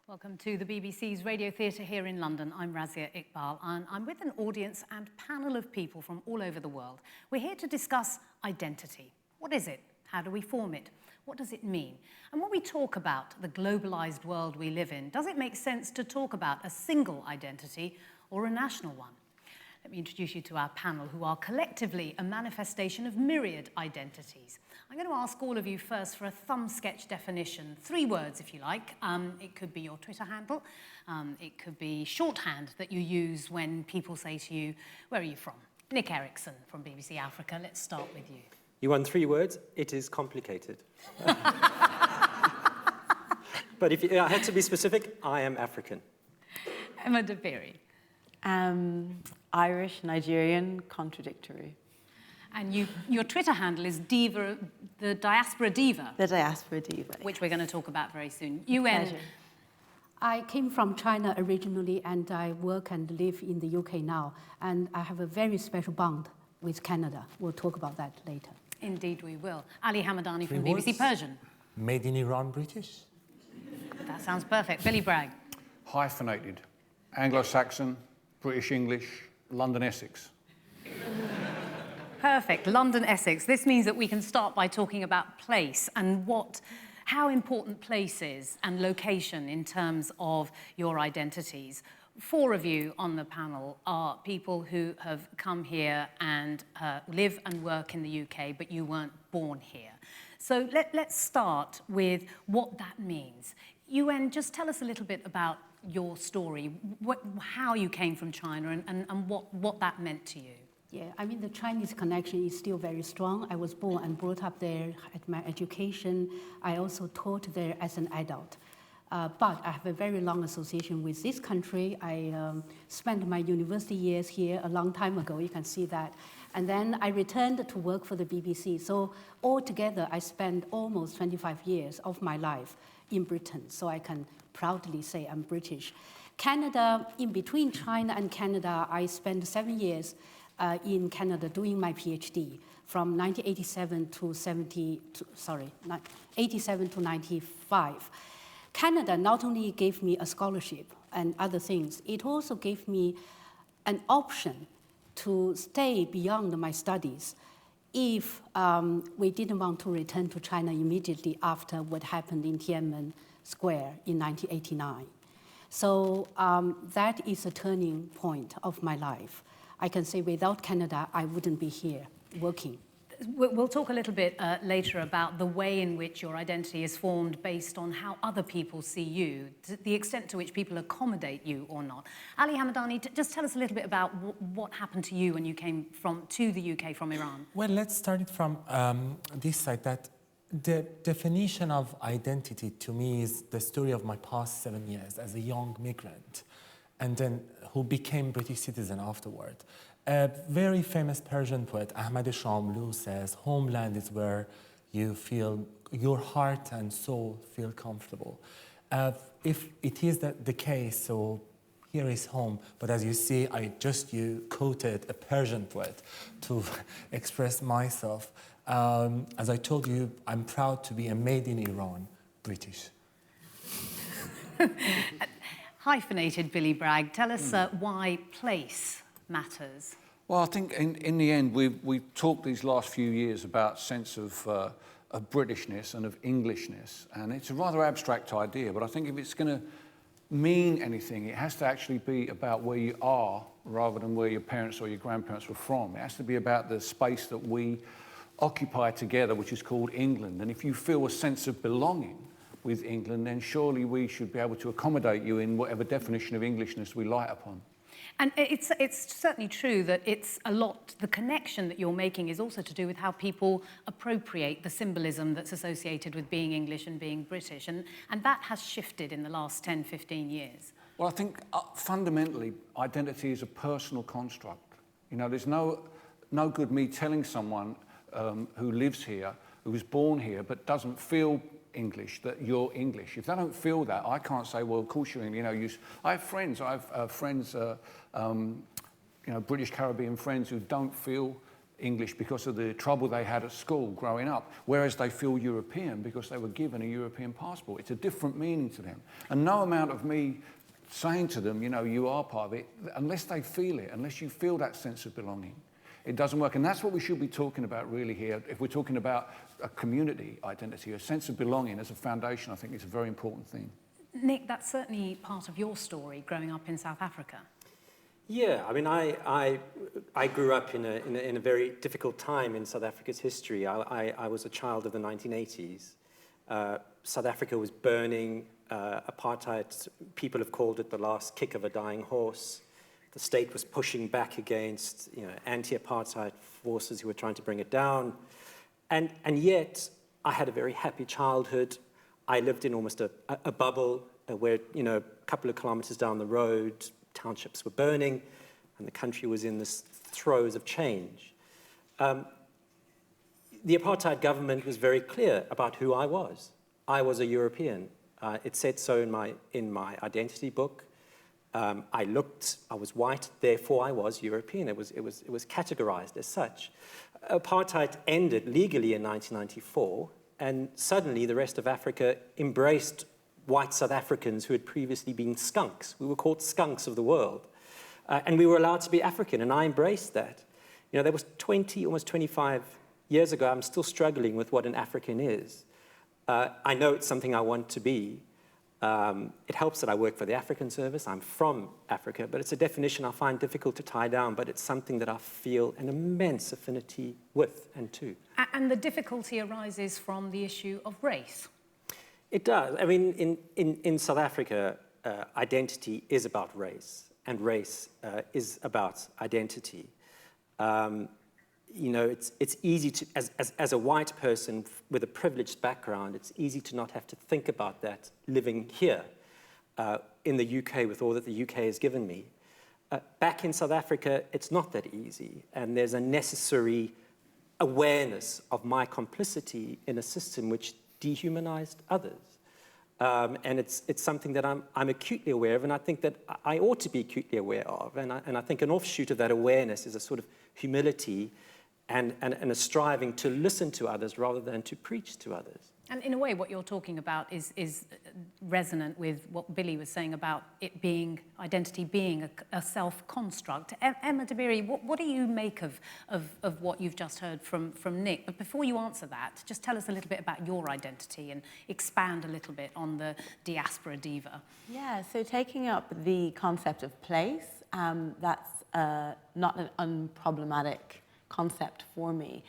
Welcome to the BBC's Radio Theatre here in London. I'm Razia Iqbal, and I'm with an audience and panel of people from all over the world. We're here to discuss identity. What is it? How do we form it? What does it mean? And when we talk about the globalised world we live in, does it make sense to talk about a single identity or a national one? Let me introduce you to our panel, who are collectively a manifestation of myriad identities. I'm going to ask all of you first for a thumb sketch definition. 3 words, if you like. It could be your Twitter handle. It could be shorthand that you use when people say to you, where are you from? Nick Erickson from BBC Africa. Let's start with you. You want 3 words? It is complicated. But if I had to be specific, I am African. Emma Dabiri. Irish, Nigerian, contradictory. And your Twitter handle is Diva, the Diaspora Diva. The Diaspora Diva. Which we're going to talk about very soon. UN. I came from China originally, and I work and live in the UK now. And I have a very special bond with Canada. We'll talk about that later. Indeed we will. Ali Hamadani from 3 BBC words. Persian. Made in Iran, British. That sounds perfect. Billy Bragg. Hyphenated. Anglo-Saxon, British English, London Essex. Perfect. London Essex. This means that we can start by talking about place and how important place is and location in terms of your identities. 4 of you on the panel are people who have come here and live and work in the UK, but you weren't born here. So let's start with what that means. UN, just tell us a little bit about your story, how you came from China and what that meant to you. Yeah, I mean, the Chinese connection is still very strong. I was born and brought up there at my education. I also taught there as an adult. But I have a very long association with this country. I spent my university years here a long time ago, you can see that. And then I returned to work for the BBC. So altogether, I spent almost 25 years of my life in Britain. So I can proudly say I'm British. Canada, in between China and Canada, I spent 7 years in Canada doing my PhD from 1987 to 87 to 95. Canada not only gave me a scholarship and other things, it also gave me an option to stay beyond my studies if we didn't want to return to China immediately after what happened in Tiananmen Square in 1989. So that is a turning point of my life. I can say without Canada, I wouldn't be here working. We'll talk a little bit later about the way in which your identity is formed based on how other people see you, the extent to which people accommodate you or not. Ali Hamadani, just tell us a little bit about what happened to you when you came to the UK from Iran. Well, let's start it from this side, that the definition of identity to me is the story of my past 7 years as a young migrant, and then who became British citizen afterward. A very famous Persian poet, Ahmad Shamlu, says, homeland is where you feel your heart and soul feel comfortable. If it is the case, so here is home. But as you see, you quoted a Persian poet to express myself. As I told you, I'm proud to be a made in Iran British. Hyphenated Billy Bragg, tell us why place matters. Well, I think in the end, we've talked these last few years about sense of Britishness and of Englishness, and it's a rather abstract idea, but I think if it's going to mean anything, it has to actually be about where you are rather than where your parents or your grandparents were from. It has to be about the space that we occupy together, which is called England. And if you feel a sense of belonging with England, then surely we should be able to accommodate you in whatever definition of Englishness we light upon. And it's certainly true that the connection that you're making is also to do with how people appropriate the symbolism that's associated with being English and being British. And that has shifted in the last 10, 15 years. Well, I think fundamentally, identity is a personal construct. You know, there's no good me telling someone who lives here, who was born here, but doesn't feel English, that you're English. If they don't feel that, I can't say, well, of course you're English. You know, I have friends, British Caribbean friends who don't feel English because of the trouble they had at school growing up, whereas they feel European because they were given a European passport. It's a different meaning to them. And no amount of me saying to them, you know, you are part of it, unless they feel it, unless you feel that sense of belonging, it doesn't work. And that's what we should be talking about really here. If we're talking about a community identity, a sense of belonging as a foundation, I think it's a very important thing. Nick, that's certainly part of your story, growing up in South Africa. Yeah, I mean, I grew up in a very difficult time in South Africa's history. I was a child of the 1980s. South Africa was burning. Apartheid, people have called it the last kick of a dying horse. The state was pushing back against, you know, anti-apartheid forces who were trying to bring it down. And yet, I had a very happy childhood. I lived in almost a bubble where, you know, a couple of kilometers down the road, townships were burning, and the country was in the throes of change. The apartheid government was very clear about who I was. I was a European. It said so in my identity book. I was white, therefore I was European. It was categorized as such. Apartheid ended legally in 1994, and suddenly the rest of Africa embraced white South Africans who had previously been skunks. We were called skunks of the world. And we were allowed to be African, and I embraced that. You know, that was almost 25 years ago. I'm still struggling with what an African is. I know it's something I want to be. It helps that I work for the African Service. I'm from Africa, but it's a definition I find difficult to tie down, but it's something that I feel an immense affinity with and to. And the difficulty arises from the issue of race. It does. I mean, in South Africa, identity is about race, and race is about identity. You know, it's easy to, as a white person with a privileged background, it's easy to not have to think about that living here in the UK with all that the UK has given me. Back in South Africa, it's not that easy, and there's a necessary awareness of my complicity in a system which dehumanized others. And it's something that I'm acutely aware of, and I think that I ought to be acutely aware of. And I think an offshoot of that awareness is a sort of humility and a striving to listen to others rather than to preach to others. And in a way, what you're talking about is resonant with what Billy was saying about it being, identity being a self-construct. Emma Dabiri, what do you make of what you've just heard from Nick? But before you answer that, just tell us a little bit about your identity and expand a little bit on the diaspora diva. Yeah, so taking up the concept of place, that's not an unproblematic concept for me.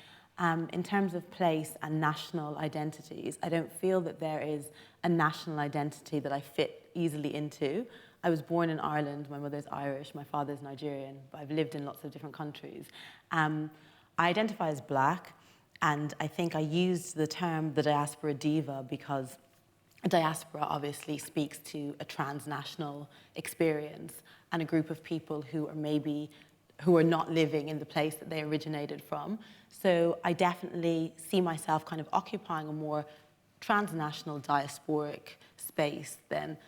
In terms of place and national identities, I don't feel that there is a national identity that I fit easily into. I was born in Ireland, my mother's Irish, my father's Nigerian, but I've lived in lots of different countries. I identify as black, and I think I used the term the diaspora diva because a diaspora obviously speaks to a transnational experience and a group of people who are not living in the place that they originated from. So I definitely see myself kind of occupying a more transnational diasporic space than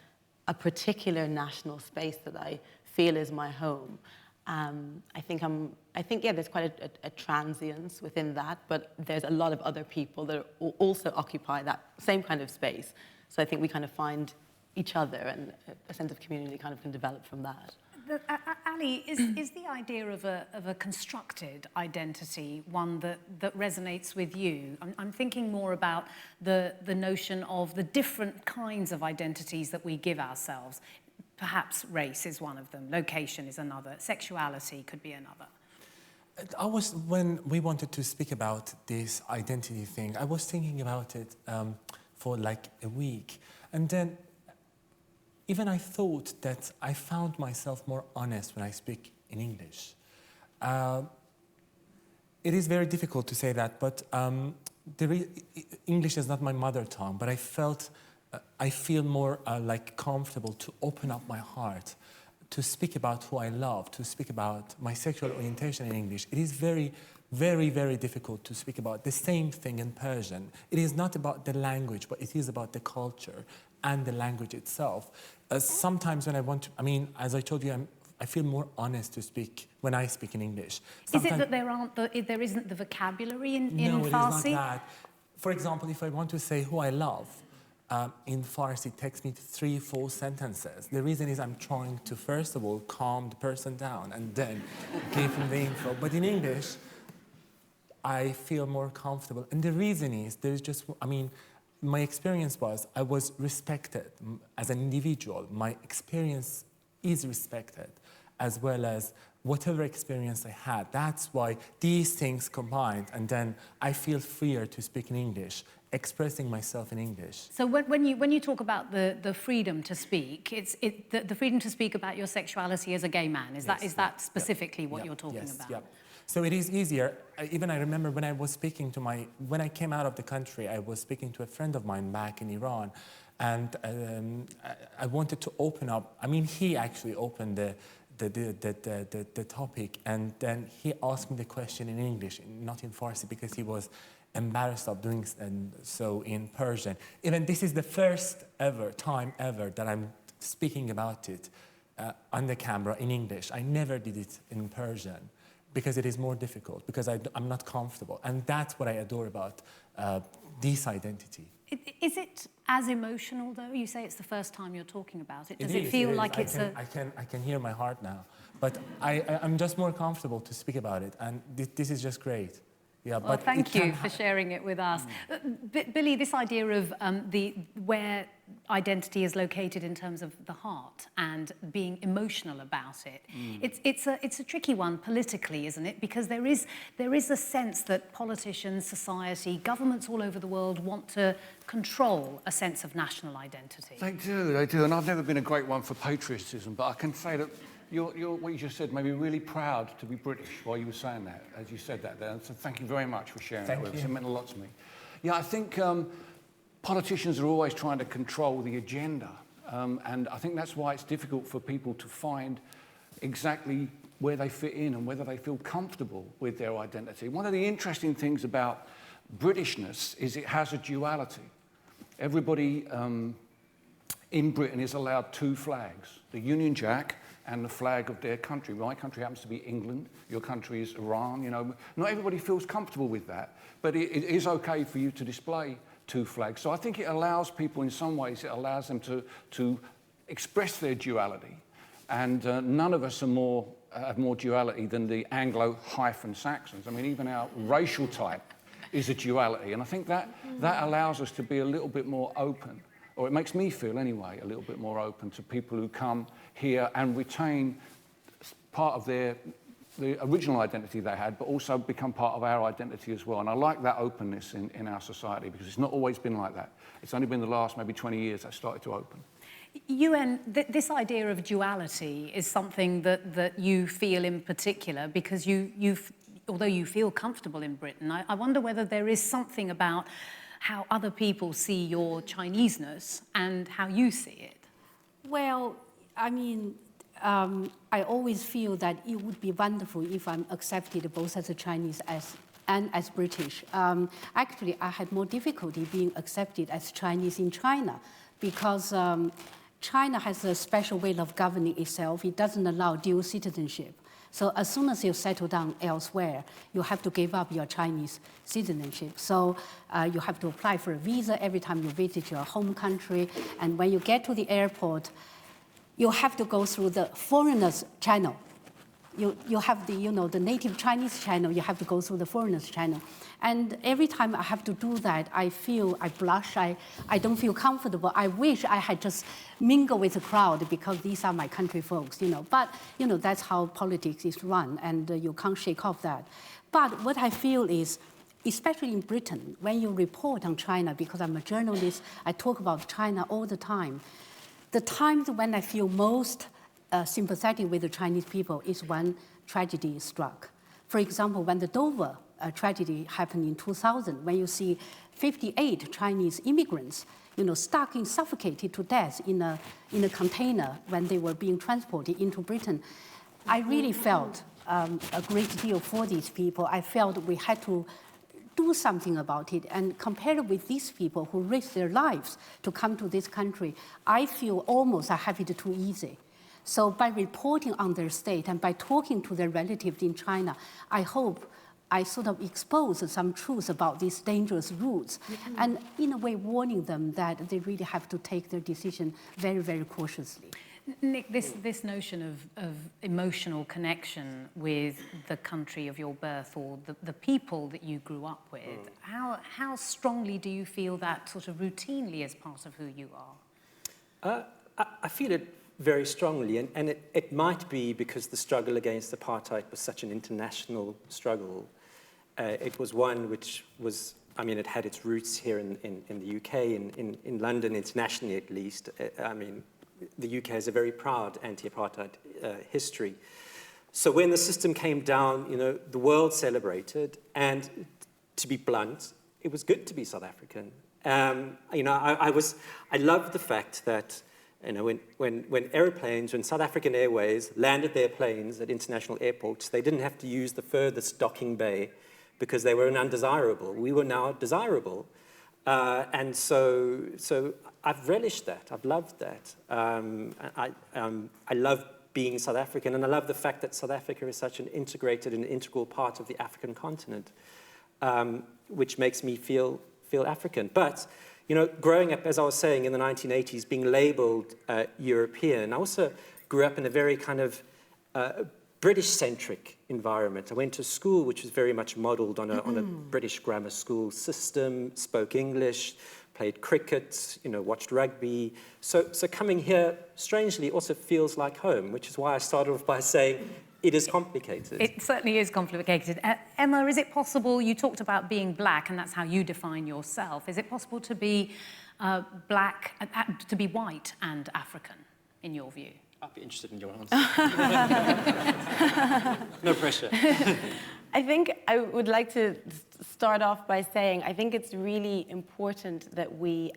a particular national space that I feel is my home. I think there's quite a transience within that, but there's a lot of other people that also occupy that same kind of space. So I think we kind of find each other, and a sense of community kind of can develop from that. Ali, is the idea of a constructed identity one that resonates with you? I'm thinking more about the notion of the different kinds of identities that we give ourselves. Perhaps race is one of them, location is another, sexuality could be another. When we wanted to speak about this identity thing, I was thinking about it for like a week, and then even I thought that I found myself more honest when I speak in English. It is very difficult to say that, but English is not my mother tongue, but I feel more like comfortable to open up my heart, to speak about who I love, to speak about my sexual orientation in English. It is very, very, very difficult to speak about the same thing in Persian. It is not about the language, but it is about the culture and the language itself. Sometimes when I want to, as I told you, I feel more honest to speak when I speak in English. Is it that there isn't the vocabulary in No, it is Farsi? not that. For example, if I want to say who I love, in Farsi it takes me 3-4 sentences. The reason is I'm trying to, first of all, calm the person down and then give him the info. But in English, I feel more comfortable. And the reason is, my experience was I was respected as an individual. My experience is respected, as well as whatever experience I had. That's why these things combined, and then I feel freer to speak in English, expressing myself in English. So when you talk about the freedom to speak, it's the freedom to speak about your sexuality as a gay man. Is that specifically what you're talking about? Yeah. So it is easier. Even I remember when I was speaking when I came out of the country, I was speaking to a friend of mine back in Iran, and I wanted to open up. I mean, he actually opened the topic, and then he asked me the question in English, not in Farsi, because he was embarrassed of doing so in Persian. Even this is the first time ever that I'm speaking about it on the camera in English. I never did it in Persian, because it is more difficult, because I'm not comfortable. And that's what I adore about this identity. Is it as emotional, though? You say it's the first time you're talking about it. Does it is, feel is. like it's I can hear my heart now. But I'm just more comfortable to speak about it. And this is just great. Yeah, well, thank you for sharing it with us. Billy, this idea of where identity is located in terms of the heart and being emotional about it, it's a tricky one politically, isn't it? Because there is a sense that politicians, society, governments all over the world want to control a sense of national identity. They do. And I've never been a great one for patriotism, but I can say that what you just said made me really proud to be British while you were saying that, as you said that there. So thank you very much for sharing that with us. It meant a lot to me. Yeah, I think politicians are always trying to control the agenda. And I think that's why it's difficult for people to find exactly where they fit in and whether they feel comfortable with their identity. One of the interesting things about Britishness is it has a duality. Everybody in Britain is allowed 2 flags, the Union Jack and the flag of their country. My country happens to be England, your country is Iran, you know. Not everybody feels comfortable with that, but it is okay for you to display 2 flags. So I think it allows people, in some ways, it allows them to express their duality. And none of us have more duality than the Anglo-Saxons. I mean, even our racial type is a duality. And I think that allows us to be a little bit more open, or it makes me feel anyway, a little bit more open to people who come here and retain part of the original identity they had, but also become part of our identity as well. And I like that openness in our society, because it's not always been like that. It's only been the last maybe 20 years that started to open. This idea of duality is something that you feel in particular, because although you feel comfortable in Britain, I wonder whether there is something about how other people see your Chineseness and how you see it. Well, I mean, I always feel that it would be wonderful if I'm accepted both as a Chinese and as British. Actually, I had more difficulty being accepted as Chinese in China, because China has a special way of governing itself. It doesn't allow dual citizenship. So as soon as you settle down elsewhere, you have to give up your Chinese citizenship. So you have to apply for a visa every time you visit your home country. And when you get to the airport, you have to go through the foreigners channel. You have the native Chinese channel, you have to go through the foreigners channel. And every time I have to do that, I blush, I don't feel comfortable. I wish I had just mingled with the crowd, because these are my country folks, But, that's how politics is run, and you can't shake off that. But what I feel is, especially in Britain, when you report on China, because I'm a journalist, I talk about China all the time. The times when I feel most sympathetic with the Chinese people is when tragedy struck. For example, when the Dover tragedy happened in 2000, when you see 58 Chinese immigrants, suffocated to death in a container when they were being transported into Britain, I really felt a great deal for these people. I felt we had to do something about it. And compared with these people who risked their lives to come to this country, I feel almost I have it too easy. So by reporting on their state and by talking to their relatives in China, I hope I sort of expose some truths about these dangerous routes, and in a way warning them that they really have to take their decision very, very cautiously. Nick, this notion of emotional connection with the country of your birth or the people that you grew up with, how strongly do you feel that sort of routinely as part of who you are? I feel it very strongly, and it might be because the struggle against apartheid was such an international struggle. It was one which was, I mean, it had its roots here in the UK, in London internationally at least. I mean, the UK has a very proud anti-apartheid history. So when the system came down, you know, the world celebrated, and to be blunt, it was good to be South African. You know, I loved the fact that, you know, when airplanes, when South African Airways landed their planes at international airports, they didn't have to use the furthest docking bay because they were undesirable. We were now desirable. And so I've relished that. I've loved that. I love being South African, and I love the fact that South Africa is such an integrated and integral part of the African continent, which makes me feel African. But, you know, growing up, as I was saying, in the 1980s, being labeled European, I also grew up in a very kind of British-centric environment. I went to school which was very much modeled on a British grammar school system, spoke English, played cricket, you know, watched rugby. So coming here, strangely, also feels like home, which is why I started off by saying it is complicated. It certainly is complicated. Emma, is it possible, you talked about being black, and that's how you define yourself. Is it possible to be black, to be white and African, in your view? I'd be interested in your answer. No pressure. I think I would like to start off by saying I think it's really important that we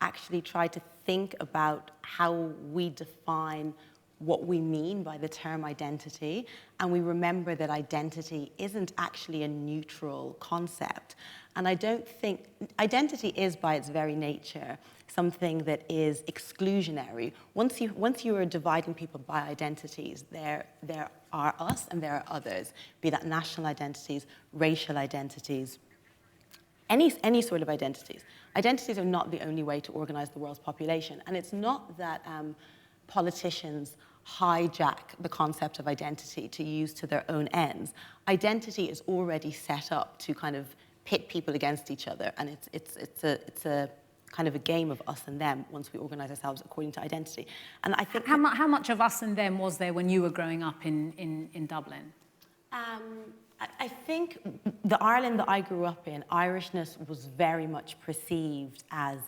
actually try to think about how we define what we mean by the term identity, and we remember that identity isn't actually a neutral concept. And I don't think identity is, by its very nature, something that is exclusionary. Once you are dividing people by identities, there are us and there are others, be that national identities, racial identities, any sort of identities. Identities are not the only way to organize the world's population. And it's not that politicians hijack the concept of identity to use to their own ends. Identity is already set up to kind of pit people against each other, and it's a kind of a game of us and them once we organise ourselves according to identity. And I think how much of us and them was there when you were growing up in Dublin? I think the Ireland that I grew up in, Irishness was very much perceived as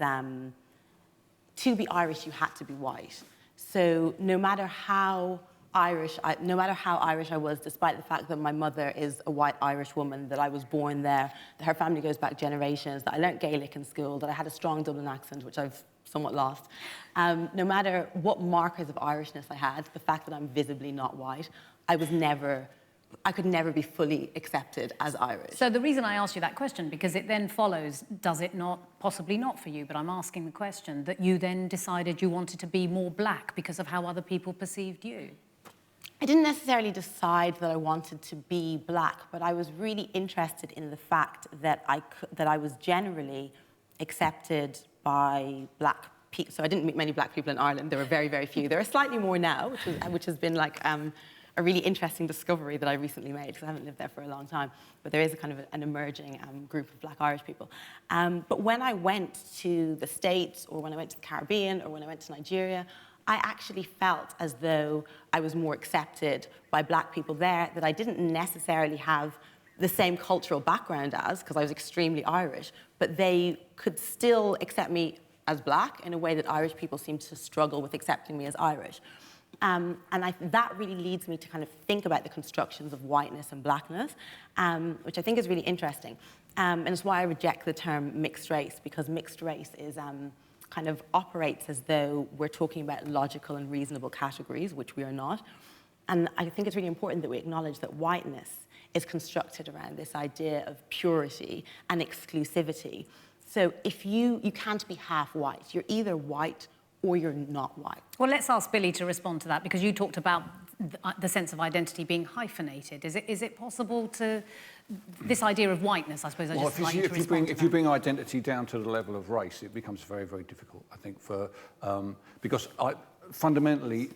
to be Irish, you had to be white. So no matter how Irish I was, despite the fact that my mother is a white Irish woman, that I was born there, that her family goes back generations, that I learnt Gaelic in school, that I had a strong Dublin accent, which I've somewhat lost. No matter what markers of Irishness I had, the fact that I'm visibly not white, I could never be fully accepted as Irish. So the reason I asked you that question, because it then follows, does it not, possibly not for you, but I'm asking the question, that you then decided you wanted to be more black because of how other people perceived you? I didn't necessarily decide that I wanted to be black, but I was really interested in the fact that I was generally accepted by black people. So I didn't meet many black people in Ireland. There were very, very few. There are slightly more now, which has been like a really interesting discovery that I recently made, because I haven't lived there for a long time. But there is a kind of an emerging group of black Irish people. But when I went to the States, or when I went to the Caribbean, or when I went to Nigeria, I actually felt as though I was more accepted by black people there, that I didn't necessarily have the same cultural background as, because I was extremely Irish, but they could still accept me as black in a way that Irish people seem to struggle with accepting me as Irish. And that really leads me to kind of think about the constructions of whiteness and blackness, which I think is really interesting. And it's why I reject the term mixed race, because mixed race is kind of operates as though we're talking about logical and reasonable categories, which we are not. And I think it's really important that we acknowledge that whiteness is constructed around this idea of purity and exclusivity. So if you can't be half white, you're either white or you're not white. Well, let's ask Billy to respond to that, because you talked about the sense of identity being hyphenated. Is it possible to, this idea of whiteness, I suppose, I just like you to respond to that. If you bring identity down to the level of race, it becomes very, very difficult, I think, because fundamentally...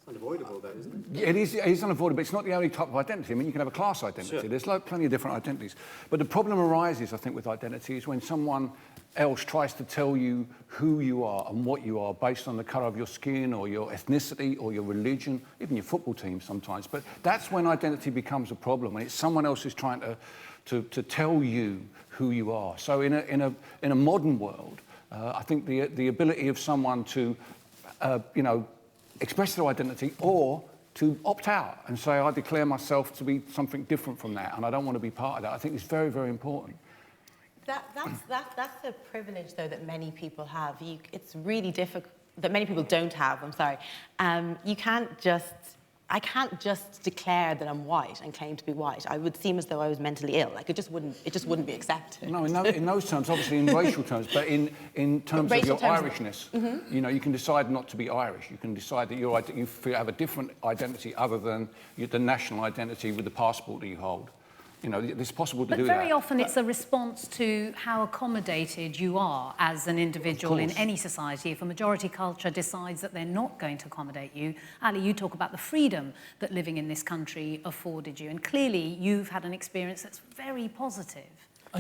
Unavoidable, though, isn't it? It is unavoidable. It's not the only type of identity. I mean, you can have a class identity. Sure. There's plenty of different identities. But the problem arises, I think, with identity is when someone else tries to tell you who you are and what you are based on the colour of your skin or your ethnicity or your religion, even your football team sometimes. But that's when identity becomes a problem, when it's someone else who's trying to tell you who you are. So in a modern world, I think the ability of someone to, express their identity or to opt out and say, I declare myself to be something different from that and I don't want to be part of that, I think is very, very important. That's a privilege, though, that many people have. It's really difficult, that many people don't have, I'm sorry. I can't just declare that I'm white and claim to be white. I would seem as though I was mentally ill. Like, it just wouldn't be accepted. No, in those terms, obviously in racial terms, but in terms of your Irishness, you can decide not to be Irish. You can decide that you have a different identity other than the national identity with the passport that you hold. It's possible to do that. But very often it's a response to how accommodated you are as an individual in any society. If a majority culture decides that they're not going to accommodate you, Ali, you talk about the freedom that living in this country afforded you, and clearly you've had an experience that's very positive.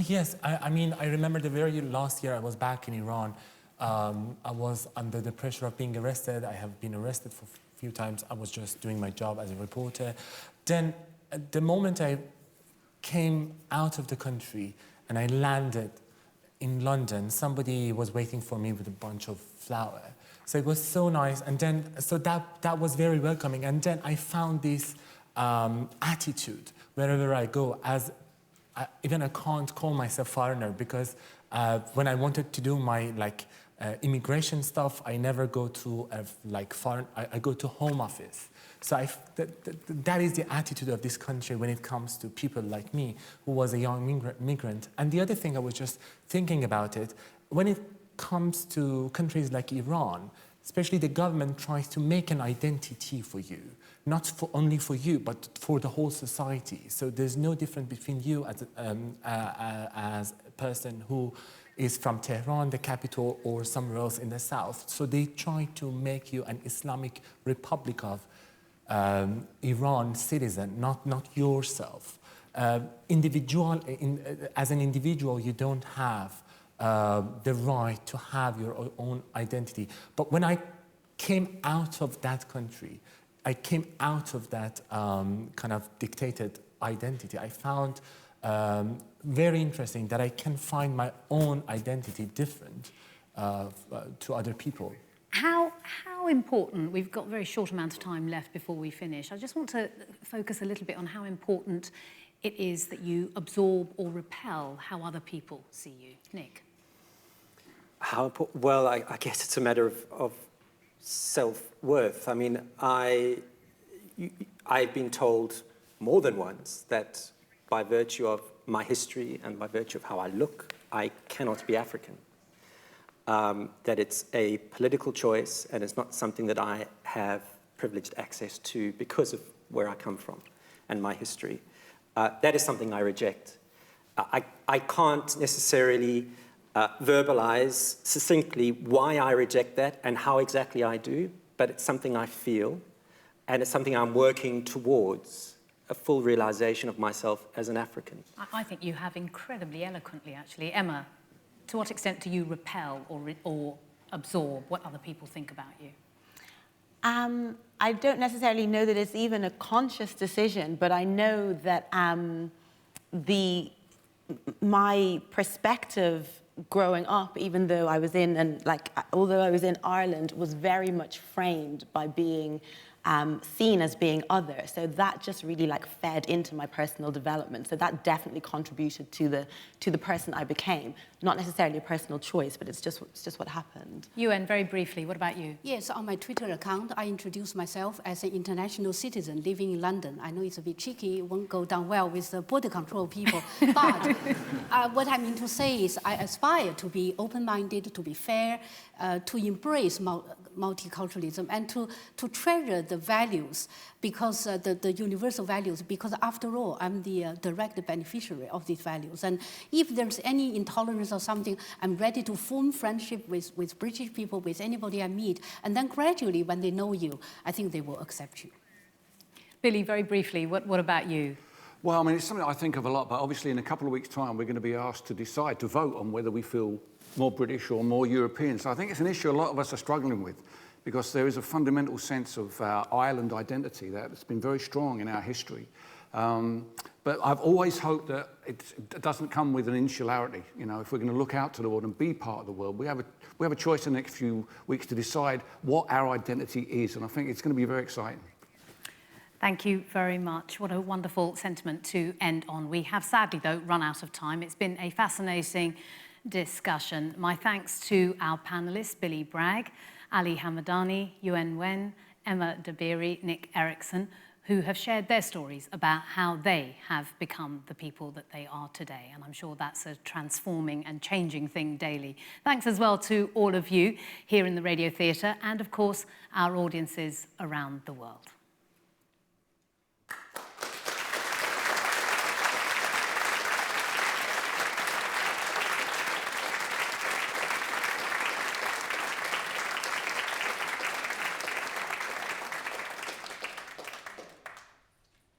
Yes, I mean, I remember the very last year I was back in Iran. I was under the pressure of being arrested. I have been arrested for a few times. I was just doing my job as a reporter. Then, at the moment I came out of the country and I landed in London, somebody was waiting for me with a bunch of flour. So it was so nice, and then so that was very welcoming. And then I found this attitude wherever I go, as even I can't call myself foreigner, because when I wanted to do my immigration stuff, I never go to foreign. I go to Home Office. So that is the attitude of this country when it comes to people like me, who was a young migrant. And the other thing, I was just thinking about it, when it comes to countries like Iran, especially the government tries to make an identity for you, not only for you, but for the whole society. So there's no difference between you as a person who is from Tehran, the capital, or somewhere else in the south. So they try to make you an Islamic Republic of Iran citizen, not yourself. As an individual, you don't have the right to have your own identity. But when I came out of that country, I came out of that kind of dictated identity. I found very interesting that I can find my own identity different to other people. How important, we've got a very short amount of time left before we finish. I just want to focus a little bit on how important it is that you absorb or repel how other people see you. Nick? How important? Well, I guess it's a matter of self-worth. I mean, I've been told more than once that by virtue of my history and by virtue of how I look, I cannot be African. That it's a political choice and it's not something that I have privileged access to because of where I come from and my history. That is something I reject. I can't necessarily verbalize succinctly why I reject that and how exactly I do, but it's something I feel, and it's something I'm working towards, a full realization of myself as an African. I think you have incredibly eloquently, actually. Emma, to what extent do you repel or absorb what other people think about you? I don't necessarily know that it's even a conscious decision, but I know that my perspective growing up, even though I was although I was in Ireland, was very much framed by being seen as being other. So that just really like fed into my personal development. So that definitely contributed to the person I became. Not necessarily a personal choice, but it's just what happened. Yuen, very briefly, what about you? Yes, on my Twitter account, I introduced myself as an international citizen living in London. I know it's a bit cheeky, it won't go down well with the border control people, but what I mean to say is I aspire to be open-minded, to be fair, to embrace multiculturalism, and to treasure the values, because the universal values, because after all, I'm the direct beneficiary of these values. And if there's any intolerance or something, I'm ready to form friendship with British people, with anybody I meet, and then gradually, when they know you, I think they will accept you. Billy, very briefly, what about you? Well, I mean, it's something I think of a lot, but obviously in a couple of weeks' time, we're going to be asked to decide, to vote on whether we feel more British or more European. So I think it's an issue a lot of us are struggling with, because there is a fundamental sense of our island identity that's been very strong in our history. But I've always hoped that it doesn't come with an insularity. You know, if we're going to look out to the world and be part of the world, we have a choice in the next few weeks to decide what our identity is, and I think it's going to be very exciting. Thank you very much. What a wonderful sentiment to end on. We have sadly, though, run out of time. It's been a fascinating discussion. My thanks to our panellists, Billy Bragg, Ali Hamadani, Yuen Wen, Emma Dabiri, Nick Erickson, who have shared their stories about how they have become the people that they are today. And I'm sure that's a transforming and changing thing daily. Thanks as well to all of you here in the Radio Theatre and, of course, our audiences around the world.